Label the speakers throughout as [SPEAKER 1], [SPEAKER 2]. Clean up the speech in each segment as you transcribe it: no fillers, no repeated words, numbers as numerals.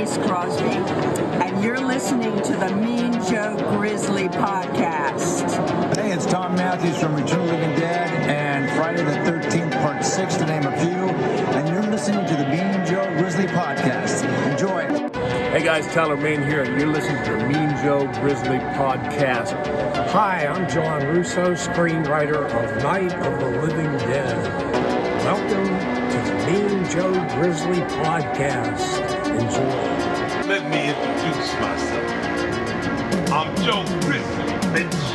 [SPEAKER 1] Joyce Crosby, and you're listening to the Mean Joe Grizzly podcast.
[SPEAKER 2] Hey, it's Tom Matthews from Return of the Living Dead and Friday the 13th, Part 6, to name a few, and you're listening to the Mean Joe Grizzly podcast. Enjoy.
[SPEAKER 3] Hey guys, Tyler Mann here, and you're listening to the Mean Joe Grizzly podcast.
[SPEAKER 4] Hi, I'm John Russo, screenwriter of Night of the Living Dead. Welcome to the Mean Joe Grizzly podcast. Enjoy.
[SPEAKER 5] Let me introduce myself. I'm Joe Grizzly, bitch.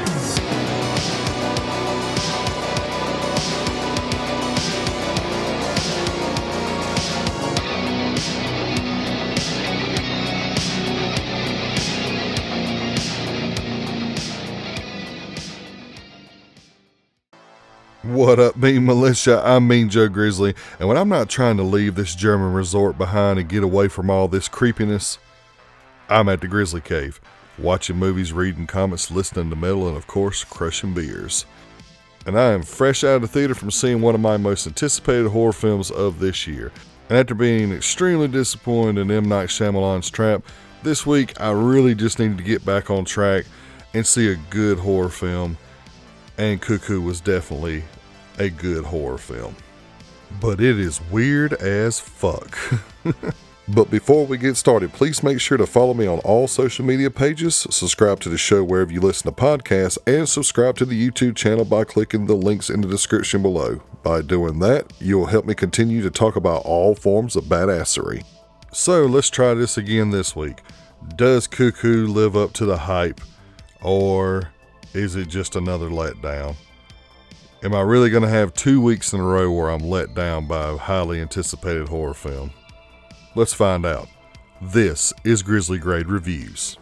[SPEAKER 6] What up, Mean Militia? I'm Mean Joe Grizzly, and when I'm not trying to leave this German resort behind and get away from all this creepiness, I'm at the Grizzly Cave, watching movies, reading comics, listening to metal, and of course, crushing beers. And I am fresh out of the theater from seeing one of my most anticipated horror films of this year. And after being extremely disappointed in M. Night Shyamalan's Trap, this week I really just needed to get back on track and see a good horror film, and Cuckoo was definitely a good horror film. But it is weird as fuck. But before we get started, please make sure to follow me on all social media pages, subscribe to the show wherever you listen to podcasts, and subscribe to the YouTube channel by clicking the links in the description below. By doing that, you'll help me continue to talk about all forms of badassery. So let's try this again this week. Does Cuckoo live up to the hype, or is it just another letdown? Am I really going to have 2 weeks in a row where I'm let down by a highly anticipated horror film? Let's find out. This is Grizzly Grade Reviews.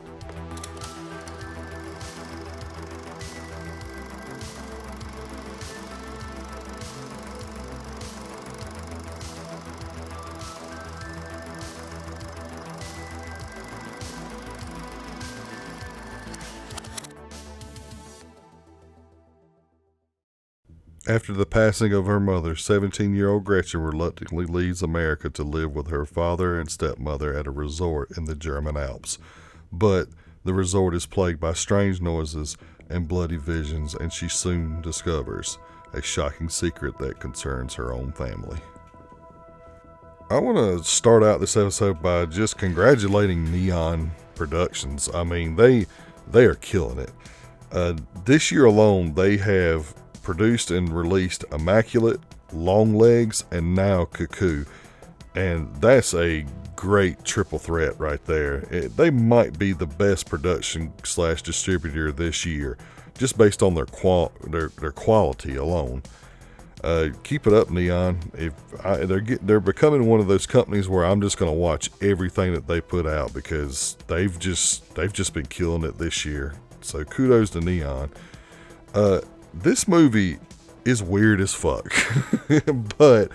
[SPEAKER 6] After the passing of her mother, 17-year-old Gretchen reluctantly leaves America to live with her father and stepmother at a resort in the German Alps. But the resort is plagued by strange noises and bloody visions, and she soon discovers a shocking secret that concerns her own family. I want to start out this episode by just congratulating Neon Productions. I mean, they are killing it. This year alone, they have produced and released Immaculate, Longlegs, and now Cuckoo. And that's a great triple threat right there. They might be the best production / distributor this year, just based on their quality alone. Keep it up, Neon. They're becoming one of those companies where I'm just going to watch everything that they put out, because they've just been killing it this year. So kudos to Neon. This movie is weird as fuck, but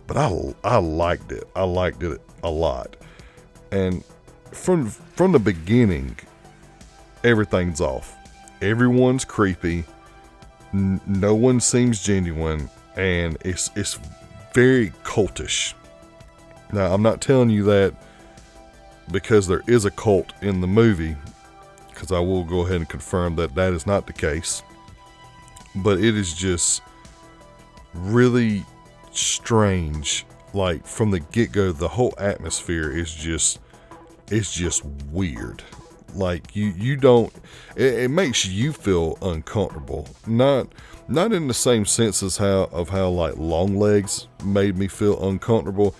[SPEAKER 6] I liked it. I liked it a lot. And from the beginning, everything's off. Everyone's creepy. No one seems genuine, and it's very cultish. Now, I'm not telling you that because there is a cult in the movie, because I will go ahead and confirm that is not the case. But it is just really strange. Like, from the get-go, the whole atmosphere is just weird. Like, you don't, it makes you feel uncomfortable. Not in the same sense as how like Longlegs made me feel uncomfortable,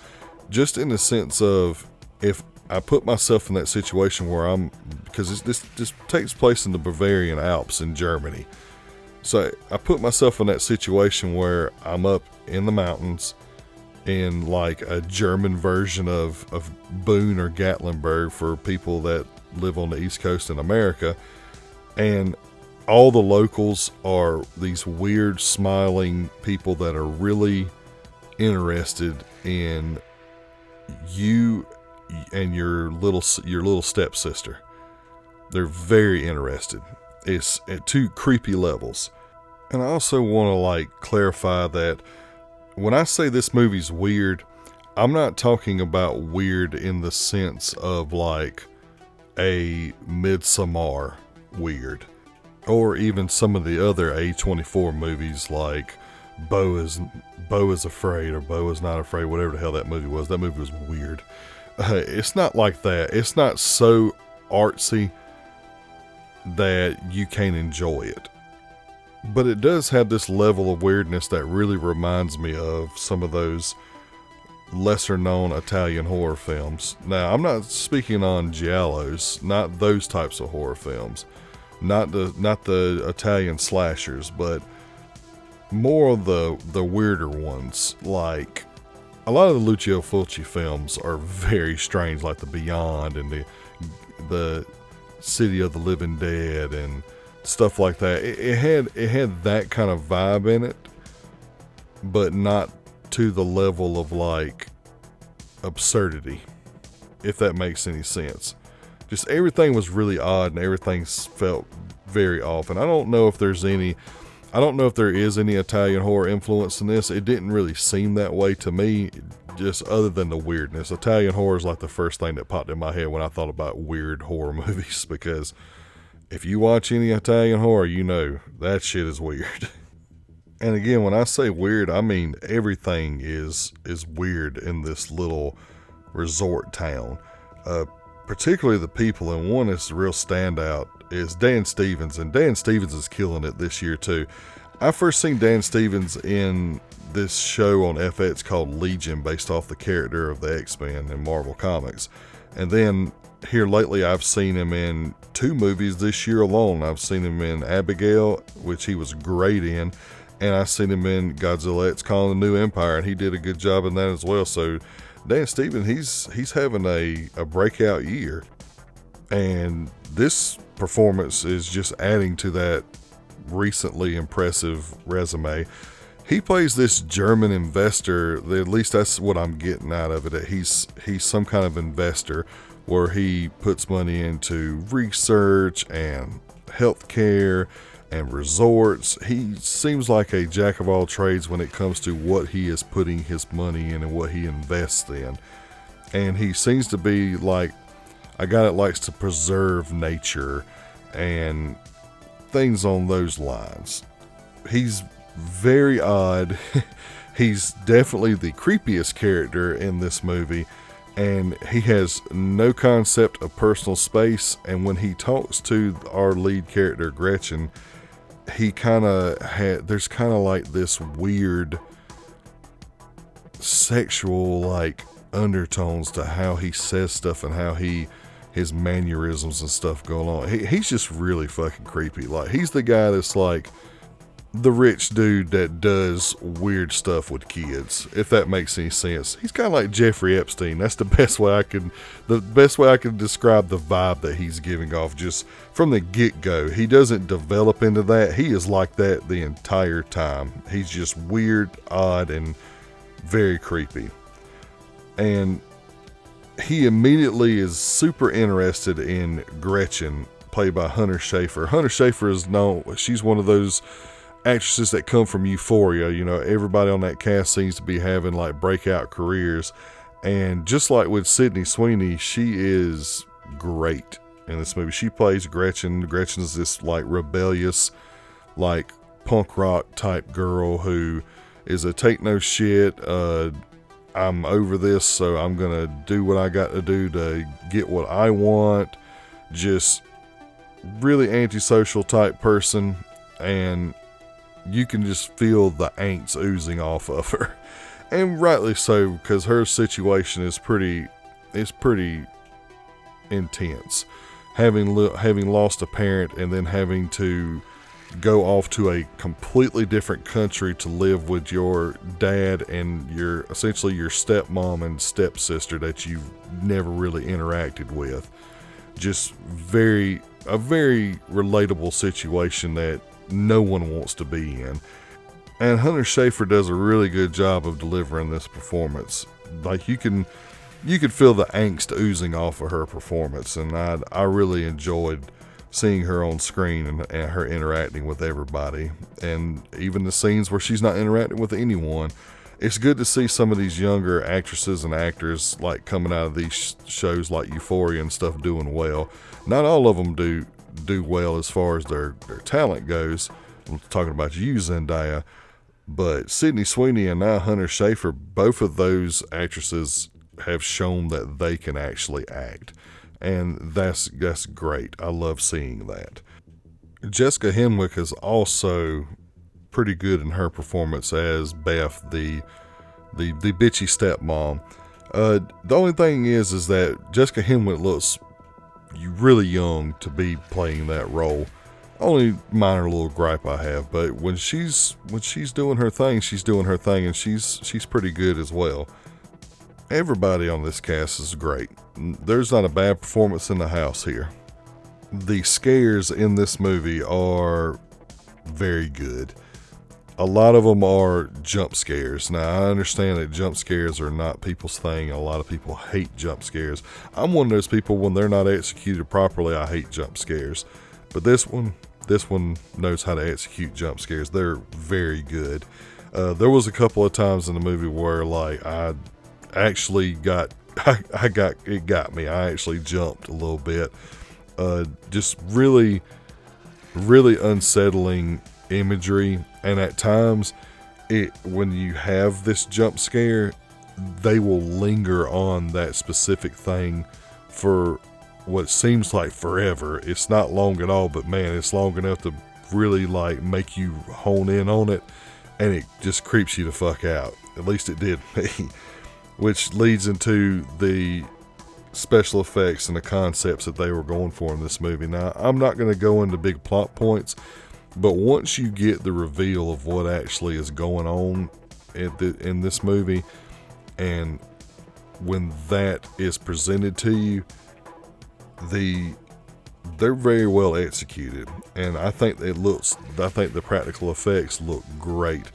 [SPEAKER 6] just in the sense of, if I put myself in that situation where because this takes place in the Bavarian Alps in Germany. So I put myself in that situation where I'm up in the mountains in like a German version of Boone or Gatlinburg for people that live on the East Coast in America. And all the locals are these weird smiling people that are really interested in you and your little stepsister. They're very interested. It's at two creepy levels. And I also want to clarify that when I say this movie's weird, I'm not talking about weird in the sense of like a Midsommar weird, or even some of the other A24 movies like Beau is Afraid or Beau is Not Afraid, whatever the hell that movie was. That movie was weird. It's not like that. It's not so artsy that you can't enjoy it. But it does have this level of weirdness that really reminds me of some of those lesser known Italian horror films. Now, I'm not speaking on giallos, not those types of horror films, not the Italian slashers, but more of the weirder ones. Like a lot of the Lucio Fulci films are very strange, like The Beyond and the City of the Living Dead and stuff like that. It had that kind of vibe in it, but not to the level of like absurdity, if that makes any sense. Just everything was really odd and everything felt very off. And I don't know if there is any Italian horror influence in this. It didn't really seem that way to me, just other than the weirdness. Italian horror is like the first thing that popped in my head when I thought about weird horror movies, because if you watch any Italian horror, you know that shit is weird. And again, when I say weird, I mean everything is weird in this little resort town. Particularly the people, and one that's a real standout is Dan Stevens, and Dan Stevens is killing it this year too. I first seen Dan Stevens in this show on FX called Legion, based off the character of the X-Men in Marvel Comics. And then here lately, I've seen him in 2 movies this year alone. I've seen him in Abigail, which he was great in, and I've seen him in Godzilla X Kong: The New Empire, and he did a good job in that as well. So Dan Stevens, he's having a breakout year, and this performance is just adding to that recently impressive resume. He plays this German investor. At least that's what I'm getting out of it. That he's some kind of investor where he puts money into research and healthcare and resorts. He seems like a jack of all trades when it comes to what he is putting his money in and what he invests in. And he seems to be like a guy that likes to preserve nature and things on those lines. He's very odd. He's definitely the creepiest character in this movie, and he has no concept of personal space. And when he talks to our lead character Gretchen, there's kind of like this weird sexual like undertones to how he says stuff and how his mannerisms and stuff go along. He's just really fucking creepy. Like, he's the guy that's like the rich dude that does weird stuff with kids, if that makes any sense. He's kind of like Jeffrey Epstein. That's the best way I can describe the vibe that he's giving off just from the get-go. He doesn't develop into that. He is like that the entire time. He's just weird, odd, and very creepy. And he immediately is super interested in Gretchen, played by Hunter Schafer. Hunter Schafer is known, she's one of those actresses that come from Euphoria. You know, everybody on that cast seems to be having like breakout careers. And just like with Sydney Sweeney, she is great in this movie. She plays Gretchen. Gretchen's this like rebellious, like punk rock type girl who is a take no shit, I'm over this, so I'm gonna do what I got to do to get what I want. Just really antisocial type person, and you can just feel the angst oozing off of her, and rightly so, because her situation is pretty intense. Having lost a parent and then having to go off to a completely different country to live with your dad and essentially your stepmom and stepsister that you've never really interacted with. Just a very relatable situation that no one wants to be in. And Hunter Schafer does a really good job of delivering this performance. Like, you could feel the angst oozing off of her performance, and I really enjoyed seeing her on screen and her interacting with everybody, and even the scenes where she's not interacting with anyone. it's good to see some of these younger actresses and actors like coming out of these shows like Euphoria and stuff doing well. Not all of them do well as far as their talent goes. I'm talking about you, Zendaya, but Sydney Sweeney and now Hunter Schafer, both of those actresses have shown that they can actually act, and that's great. I love seeing that. Jessica Henwick is also pretty good in her performance as Beth, the bitchy stepmom. The only thing is that Jessica Henwick looks really young to be playing that role. Only minor little gripe I have, but when she's doing her thing, she's doing her thing, and she's pretty good as well. Everybody on this cast is great. There's not a bad performance in the house here. The scares in this movie are very good. A lot of them are jump scares. Now, I understand that jump scares are not people's thing. A lot of people hate jump scares. I'm one of those people, when they're not executed properly, I hate jump scares. But this one knows how to execute jump scares. They're very good. There was a couple of times in the movie where like I actually it got me. I actually jumped a little bit. Just really, really unsettling imagery, and at times when you have this jump scare, they will linger on that specific thing for what seems like forever. It's not long at all, but man, it's long enough to really like make you hone in on it, and it just creeps you the fuck out. At least it did me. Which leads into the special effects and the concepts that they were going for in this movie. Now, I'm not going to go into big plot points, but once you get the reveal of what actually is going on in this movie, and when that is presented to you, they're very well executed, and I think the practical effects look great.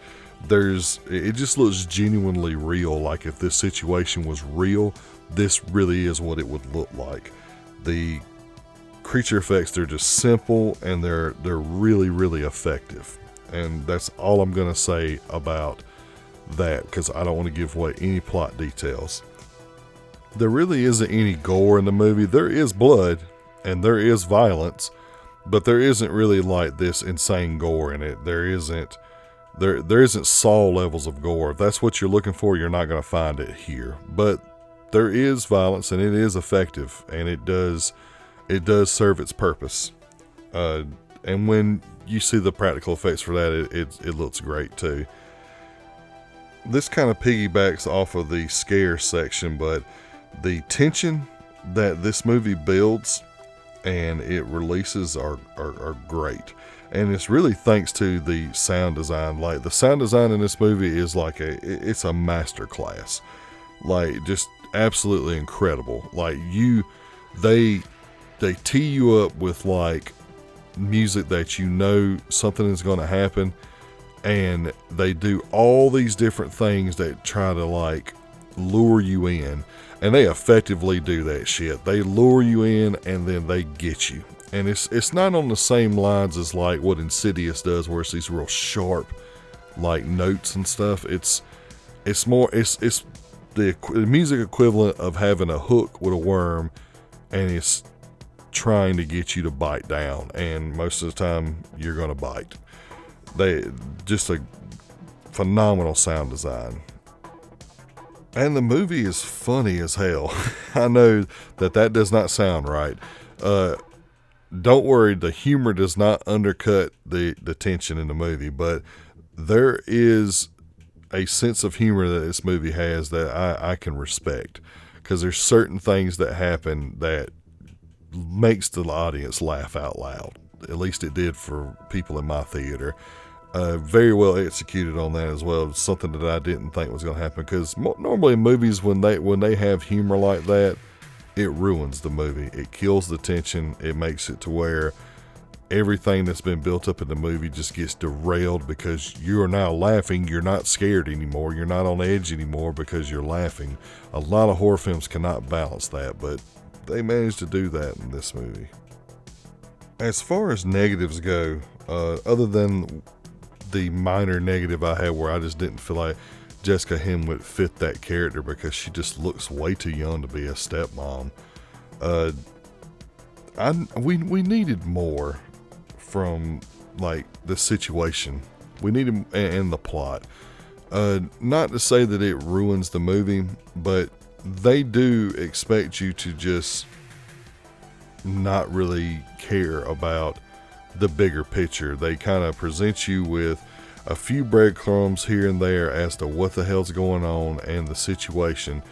[SPEAKER 6] It just looks genuinely real. Like if this situation was real, this really is what it would look like. The creature effects, they're just simple, and they're really, really effective. And that's all I'm going to say about that, because I don't want to give away any plot details. There really isn't any gore in the movie. There is blood and there is violence, but there isn't really like this insane gore in it. There isn't Saw levels of gore. If that's what you're looking for, you're not going to find it here. But there is violence, and it is effective, and it does serve its purpose. And when you see the practical effects for that, it looks great too. This kind of piggybacks off of the scare section, but the tension that this movie builds and it releases are great. And it's really thanks to the sound design. Like the sound design in this movie is like it's a master class. Like just absolutely incredible. Like they tee you up with like music that you know something is going to happen, and they do all these different things that try to like lure you in, and they effectively do that shit. They lure you in and then they get you. And it's not on the same lines as like what Insidious does, where it's these real sharp like notes and stuff. It's the music equivalent of having a hook with a worm, and it's trying to get you to bite down, and most of the time you're going to bite. They just a phenomenal sound design. And the movie is funny as hell. I know that does not sound right. Don't worry, the humor does not undercut the tension in the movie, but there is a sense of humor that this movie has that I can respect, because there's certain things that happen that makes the audience laugh out loud. At least it did for people in my theater. Very well executed on that as well. Something that I didn't think was going to happen, because normally in movies, when they have humor like that, it ruins the movie. It kills the tension. It makes it to where everything that's been built up in the movie just gets derailed, because you're now laughing. You're not scared anymore. You're not on edge anymore because you're laughing. A lot of horror films cannot balance that, but they managed to do that in this movie. As far as negatives go, other than the minor negative I had where I just didn't feel like Jessica Henwick fit that character because she just looks way too young to be a stepmom. We needed more from like the situation. We needed and the plot. Not to say that it ruins the movie, but they do expect you to just not really care about the bigger picture. They kind of present you with a few breadcrumbs here and there as to what the hell's going on and the situation,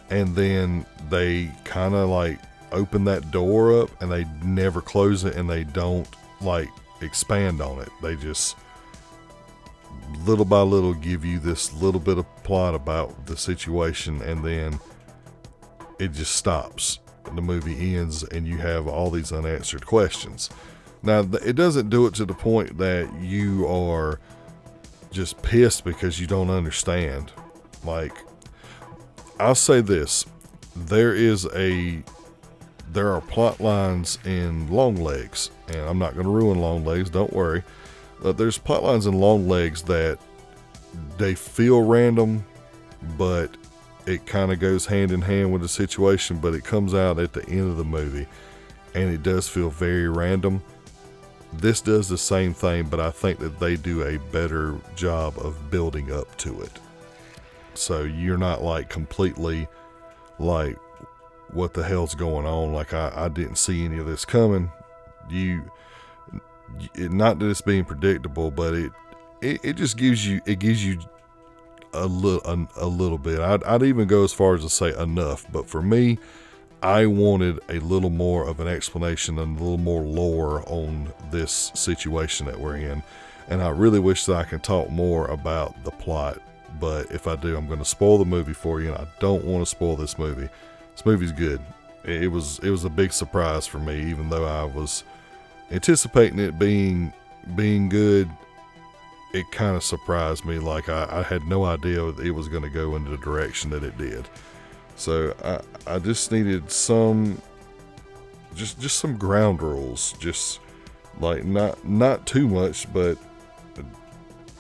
[SPEAKER 6] and then they kind of like open that door up and they never close it, and they don't like expand on it. They just little by little give you this little bit of plot about the situation, and then it just stops. The movie ends and you have all these unanswered questions. Now, it doesn't do it to the point that you are just pissed because you don't understand. Like, I'll say this, there are plot lines in Longlegs, and I'm not going to ruin Longlegs, don't worry. There's plot lines in Longlegs that they feel random, but it kind of goes hand in hand with the situation, but it comes out at the end of the movie, and it does feel very random. This does the same thing, but I think that they do a better job of building up to it. So you're not like completely like, what the hell's going on? Like, I didn't see any of this coming. Not that it's being predictable, but it just gives you a little bit. I'd even go as far as to say enough, but for me, I wanted a little more of an explanation and a little more lore on this situation that we're in, and I really wish that I could talk more about the plot, but if I do, I'm going to spoil the movie for you, and I don't want to spoil this movie. This movie's good. It was a big surprise for me, even though I was anticipating it being good. It kind of surprised me. Like, I had no idea it was going to go in the direction that it did. So I just needed some ground rules, just like not too much, but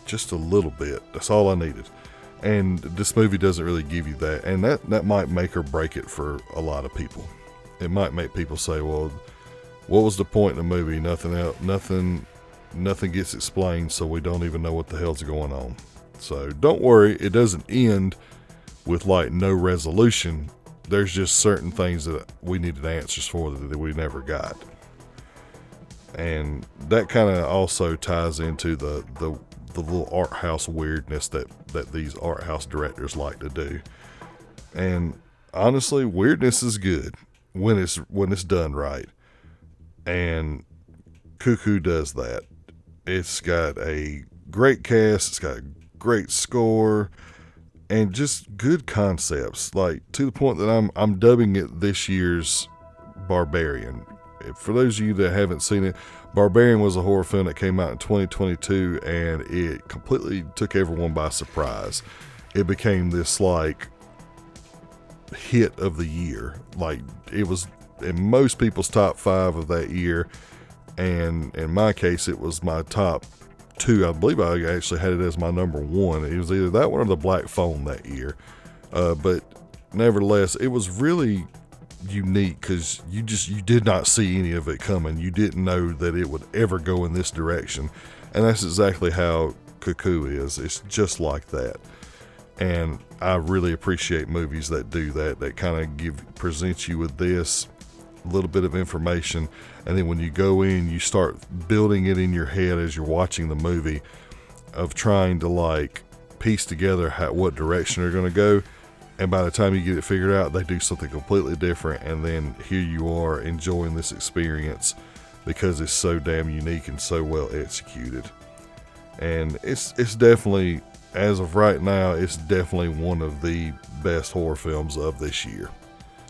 [SPEAKER 6] just a little bit. That's all I needed. And this movie doesn't really give you that, and that might make or break it for a lot of people. It might make people say, well, what was the point in the movie? Nothing gets explained, so we don't even know what the hell's going on. So don't worry, it doesn't end with like no resolution. There's just certain things that we needed answers for that we never got. And that kind of also ties into the little art house weirdness that these art house directors like to do. And honestly, weirdness is good when it's done right. And Cuckoo does that. It's got a great cast, it's got a great score, and just good concepts, like to the point that I'm dubbing it this year's Barbarian. For those of you that haven't seen it, Barbarian was a horror film that came out in 2022, and it completely took everyone by surprise. It became this like hit of the year. Like, it was in most people's top 5 of that year, and in my case it was my top 2. I believe I actually had it as my number 1. It was either that one or The Black Phone that year, but nevertheless it was really unique because you did not see any of it coming. You didn't know that it would ever go in this direction, and that's exactly how Cuckoo is. It's just like that. And I really appreciate movies that do that kind of present you with this little bit of information, and then when you go in, you start building it in your head as you're watching the movie, of trying to like piece together what direction they're going to go. And by the time you get it figured out, they do something completely different, and then here you are enjoying this experience because it's so damn unique and so well executed. And it's definitely, as of right now, it's definitely one of the best horror films of this year.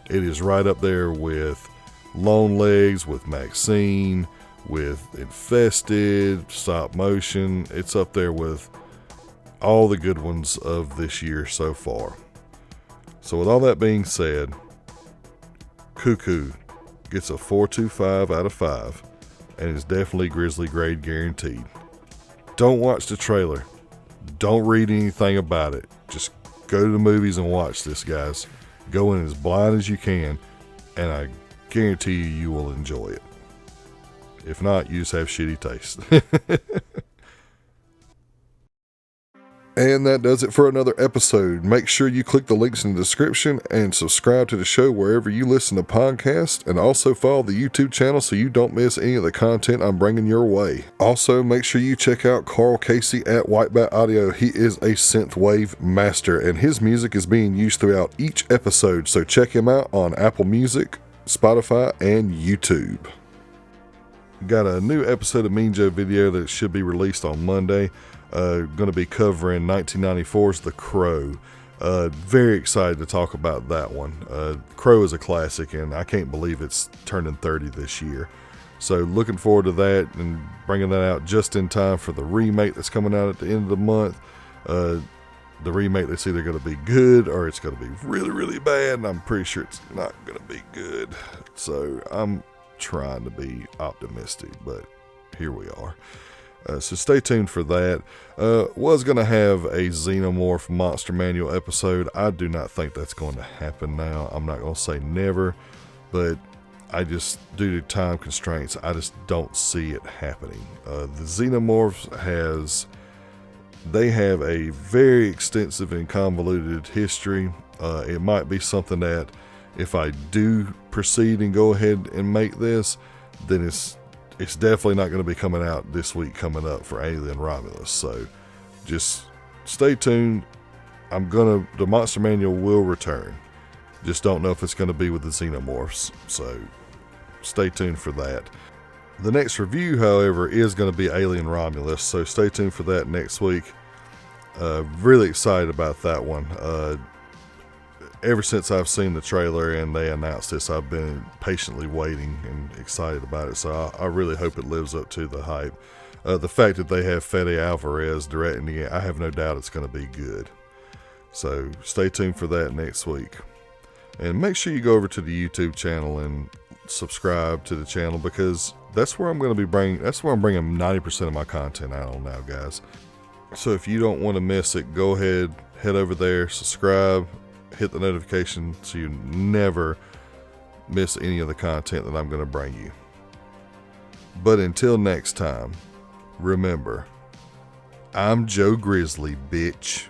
[SPEAKER 6] It is right up there with Longlegs, with Maxine, with Infested, Stop Motion. It's up there with all the good ones of this year so far. So with all that being said, Cuckoo gets a 4.25 out of 5 and is definitely Grizzly grade guaranteed. Don't watch the trailer. Don't read anything about it. Just go to the movies and watch this, guys. Go in as blind as you can, and I guarantee you will enjoy it. If not, you just have shitty taste. And that does it for another episode. Make sure you click the links in the description and subscribe to the show wherever you listen to podcasts, and also follow the YouTube channel so you don't miss any of the content I'm bringing your way. Also, make sure you check out Carl Casey at Whitebat Audio. He is a synthwave master, and his music is being used throughout each episode, so check him out on Apple Music, Spotify, and YouTube. Got a new episode of Mean Joe video that should be released on Monday. Going to be covering 1994's The Crow. Very excited to talk about that one. Crow is a classic, and I can't believe it's turning 30 this year. So looking forward to that and bringing that out just in time for the remake that's coming out at the end of the month. The remake that's either going to be good or it's going to be really, really bad, and I'm pretty sure it's not going to be good. So I'm trying to be optimistic, but here we are. So stay tuned for that. Was going to have a Xenomorph Monster Manual episode. I do not think that's going to happen now. I'm not going to say never, but I just, due to time constraints, I just don't see it happening. The Xenomorphs they have a very extensive and convoluted history. It might be something that if I do proceed and go ahead and make this, then it's definitely not going to be coming out this week coming up for Alien Romulus. So just stay tuned. The Monster Manual will return. Just don't know if it's going to be with the Xenomorphs. So stay tuned for that. The next review, however, is going to be Alien Romulus. So stay tuned for that next week. Really excited about that one. Ever since I've seen the trailer and they announced this, I've been patiently waiting and excited about it. So I really hope it lives up to the hype. The fact that they have Fede Alvarez directing it, I have no doubt it's going to be good. So stay tuned for that next week. And make sure you go over to the YouTube channel and subscribe to the channel, because that's where I'm going to be bringing 90% of my content out on now, guys. So if you don't want to miss it, go ahead, head over there, subscribe, hit the notification so you never miss any of the content that I'm going to bring you. But until next time, remember, I'm Joe Grizzly, bitch.